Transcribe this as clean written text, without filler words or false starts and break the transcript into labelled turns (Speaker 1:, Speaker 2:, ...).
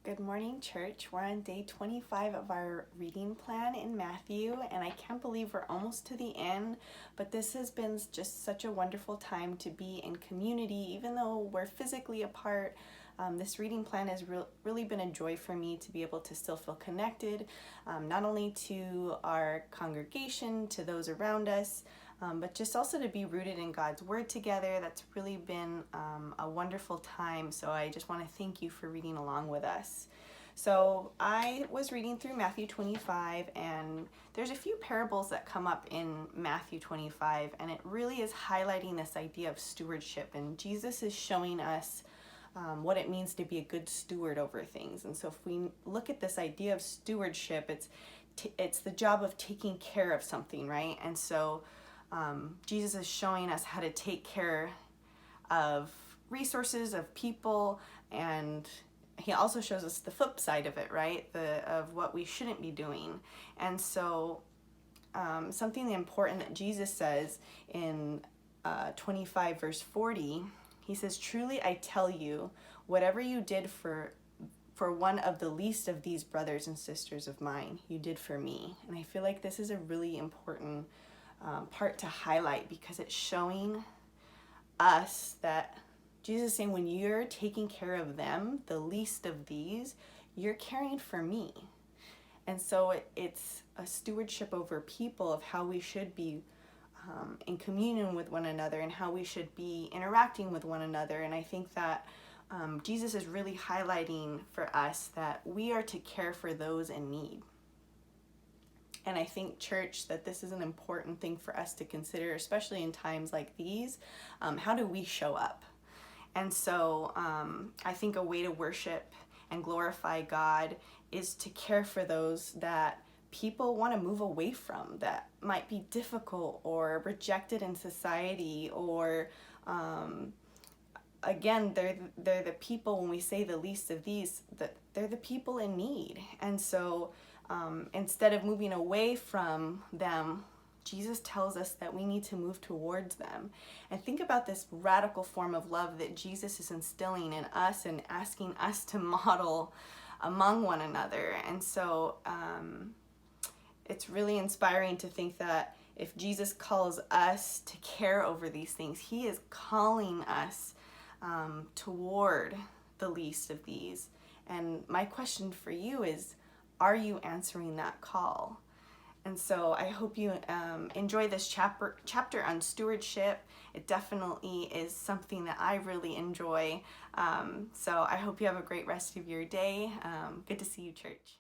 Speaker 1: Good morning, church. We're on day 25 of our reading plan in Matthew, and I can't believe we're almost to the end, but this has been just such a wonderful time to be in community. Even though we're physically apart, this reading plan has really been a joy for me to be able to still feel connected, not only to our congregation, to those around us, but just also to be rooted in God's Word together. That's really been a wonderful time. So I just want to thank you for reading along with us. So I was reading through Matthew 25, and there's a few parables that come up in Matthew 25, and it really is highlighting this idea of stewardship. And Jesus is showing us what it means to be a good steward over things. And so if we look at this idea of stewardship, it's the job of taking care of something, right? And so Jesus is showing us how to take care of resources, of people, and he also shows us the flip side of it, right? Of what we shouldn't be doing. And so something important that Jesus says in 25 verse 40, he says, "Truly I tell you, whatever you did for one of the least of these brothers and sisters of mine, you did for me." And I feel like this is a really important part to highlight, because it's showing us that Jesus is saying, when you're taking care of them, the least of these, you're caring for me. And so it's a stewardship over people, of how we should be in communion with one another and how we should be interacting with one another. And I think that Jesus is really highlighting for us that we are to care for those in need. And I think, church, that this is an important thing for us to consider, especially in times like these. How do we show up? And so I think a way to worship and glorify God is to care for those that people want to move away from, that might be difficult or rejected in society, or again, they're the people, when we say the least of these, that they're the people in need. And so instead of moving away from them, Jesus tells us that we need to move towards them. And think about this radical form of love that Jesus is instilling in us and asking us to model among one another. And so it's really inspiring to think that if Jesus calls us to care over these things, he is calling us toward the least of these. And my question for you is, are you answering that call? And so I hope you enjoy this chapter on stewardship. It definitely is something that I really enjoy. So I hope you have a great rest of your day. Good to see you, church.